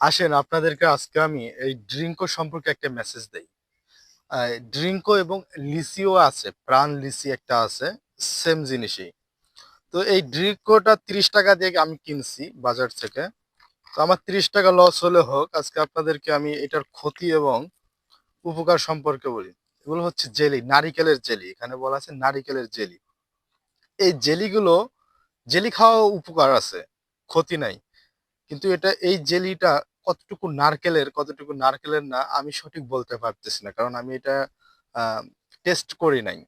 আসেন আপনাদেরকে আজকে আমি এই ড্রিঙ্কো সম্পর্কে একটা মেসেজ দেই। ড্রিঙ্কো এবং লিচিও আছে, প্রাণ লিচি একটা আছে, সেম জিনিসই। তো এই ড্রিঙ্কোটা ৳৩০ দিয়ে আমি কিনছি বাজার থেকে। তো আমার ৳৩০ লস হলে হোক, আজকে আপনাদেরকে আমি এটার ক্ষতি এবং উপকার সম্পর্কে বলি। এগুলো হচ্ছে জেলি, নারিকেলের জেলি। এখানে বলা আছে নারিকেলের জেলি। এই জেলিগুলো জেলি খাওয়াও উপকার আছে, ক্ষতি নাই। কিন্তু এই জেলিটা কতটুকু নারকেলের না আমি সঠিক বলতে পারতেছি না। কারণ আমি এটা আ টেস্ট করি নাই।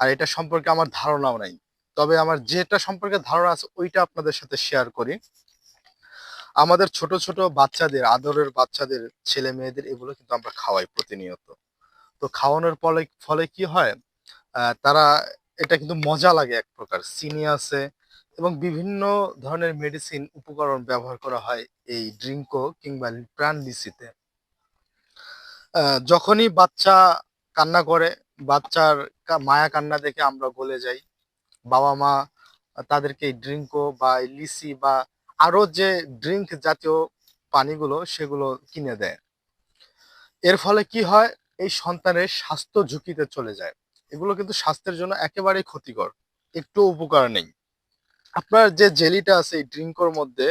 আর এটা সম্পর্কে আমার ধারণাও নাই। তবে আমার যেটা সম্পর্কে ধারণা আছে ওইটা আপনাদের সাথে শেয়ার করি। আমাদের ছোট, ছোট বাচ্চাদের, আদরের বাচ্চাদের, ছেলে-মেয়েদের এগুলো কিন্তু আমরা খাওয়াই প্রতিনিয়ত। তো খাওয়ানোর ফলে কি হয়? তারা এটা কিন্তু মজা লাগে এক প্রকার। চিনি আছে এবং বিভিন্ন ধরনের মেডিসিন উপকরণ ব্যবহার করা হয় এই ড্রিঙ্কো কিংবা প্রাণ লিচিতে। আ যখনই বাচ্চা কান্না করে, বাচ্চার মায়া কান্না দেখে আমরা গলে যাই। বাবা-মা তাদেরকে এই ড্রিঙ্কো বা এই লিচি বা আরো যে ড্রিংক জাতীয় পানিগুলো সেগুলো কিনে দেয়। এর ফলে কি হয়? এই সন্তানের স্বাস্থ্য ঝুঁকিতে চলে যায়। এগুলো কিন্তু স্বাস্থ্যের জন্য একেবারেই ক্ষতিকর। একটুও উপকার নেই। আপনার যে জেলিটা আছে এই ড্রিঙ্কোর মধ্যে,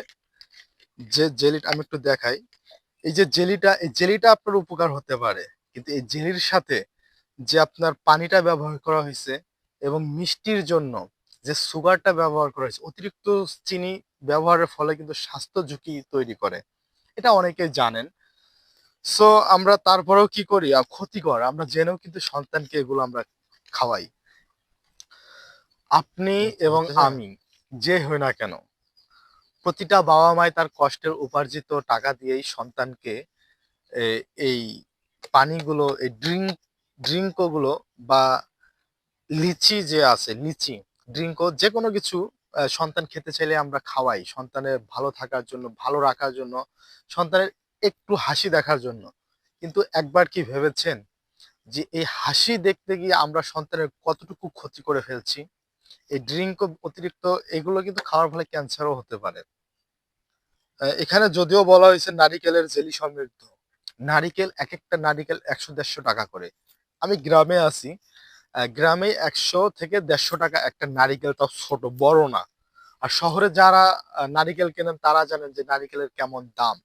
যে জেলিটা আমি একটু দেখাই। এই জেলিটা আপনার উপকার হতে পারে। কিন্তু এই জেলির সাথে যে আপনার পানিটা ব্যবহার করা হইছে এবং মিষ্টির জন্য যে সুগারটা ব্যবহার করা হয়েছে, অতিরিক্ত চিনি ব্যবহারের ফলে কিন্তু স্বাস্থ্য ঝুঁকি তৈরি করে। এটা অনেকেই জানেন। সো আমরা তারপরেও কি করি? ক্ষতিকর। আমরা জেনেও কিন্তু সন্তানকে এগুলো আমরা খাওয়াই। আপনি এবং হ্যাঁ, আমি যে হই না কেন, প্রতিটা বাবা-মাই তার কষ্টের উপার্জিত টাকা দিয়েই সন্তানকে এ এই পানিগুলো, এই ড্রিঙ্কো গুলো বা লিচি যে আছে, ড্রিঙ্কো যেকোনো কিছু সন্তান খেতে চাইলে আমরা খাওয়াই। সন্তানের ভালো থাকার জন্য, ভালো রাখার জন্য, সন্তানের একটু হাসি দেখার জন্য। কিন্তু একবার কি ভেবেছেন যে এই হাসি দেখতে গিয়ে আমরা সন্তানের কতটুকু ক্ষতি করে ফেলছি? এই ড্রিঙ্কও অতিরিক্ত এগুলো কিন্তু খাওয়ার ফলে ক্যান্সারও হতে পারে। এখানে যদিও বলা হয়েছে নারিকেলের জেলি সমৃদ্ধ। একেকটা নারিকেল ৳১০০-১৫০ করে। আমি গ্রামে আছি। গ্রামে ৳১০০ থেকে ৳১৫০ একটা নারিকেল, তাও ছোট, বড় না। আর শহরে যারা নারিকেল কেনেন তারা জানেন যে নারিকেলের কেমন দাম।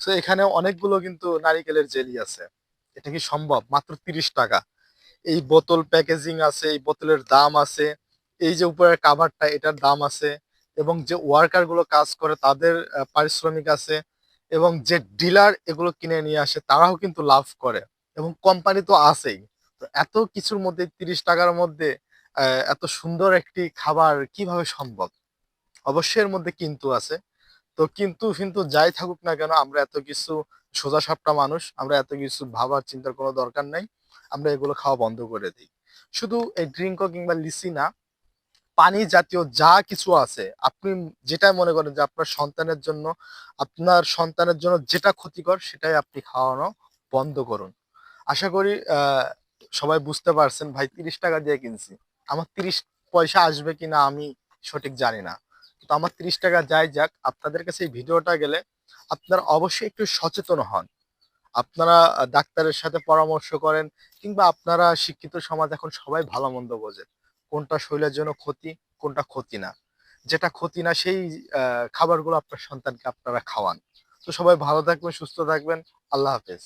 সো এখানে অনেকগুলো কিন্তু নারিকেলের জেলি আছে। এটা কি সম্ভব? মাত্র ৳৩০। এই বোতল প্যাকেজিং আছে, এই বোতলের দাম আছে। এই যে উপরের কাভারটা এটার দাম আছে এবং যে ওয়ার্কার গুলো কাজ করে তাদের পারিশ্রমিক আছে এবং যে ডিলার এগুলো কিনে নিয়ে আসে তারাও কিন্তু লাভ করে এবং কোম্পানি তো আছেই। তো এত কিছুর মধ্যে ৳৩০ র মধ্যে এত সুন্দর একটি খাবার কিভাবে সম্ভব? অবশ্যই এর মধ্যে কিন্তু আছে। তো কিন্তু যাই থাকুক না কেন আমরা এত কিছু সোজাসাপটা মানুষ। আমরা এত কিছু ভাবার চিন্তার কোনো দরকার নাই। আমরা এগুলো খাওয়া বন্ধ করে দেই। শুধু এই ড্রিঙ্কও কিংবা লিচি না, পানি জাতীয় যা কিছু আছে, আপনি যেটা মনে করেন যে আপনার সন্তানের জন্য যেটা ক্ষতিকর সেটাই আপনি খাওয়ানো বন্ধ করুন। আশা করি সবাই বুঝতে পারছেন ভাই ৳৩০ দিয়ে কিনছি। আমার ৩০ পয়সা আসবে কিনা আমি সঠিক জানি না। তো আমার ৳৩০ যাই যাক, আপনাদের কাছে এই ভিডিওটা গেলে আপনারা অবশ্যই একটু সচেতন হন। আপনারা ডাক্তারের সাথে পরামর্শ করেন কিংবা আপনারা শিক্ষিত সমাজ এখন সবাই ভালো-মন্দ বোঝে। কোনটা শরীরের জন্য ক্ষতি, কোনটা ক্ষতি না। যেটা ক্ষতি না সেই আ খাবারগুলো আপনার সন্তানকে আপনারা খাওয়ান। তো সবাই ভালো থাকবেন, সুস্থ থাকবেন। আল্লাহ হাফেজ।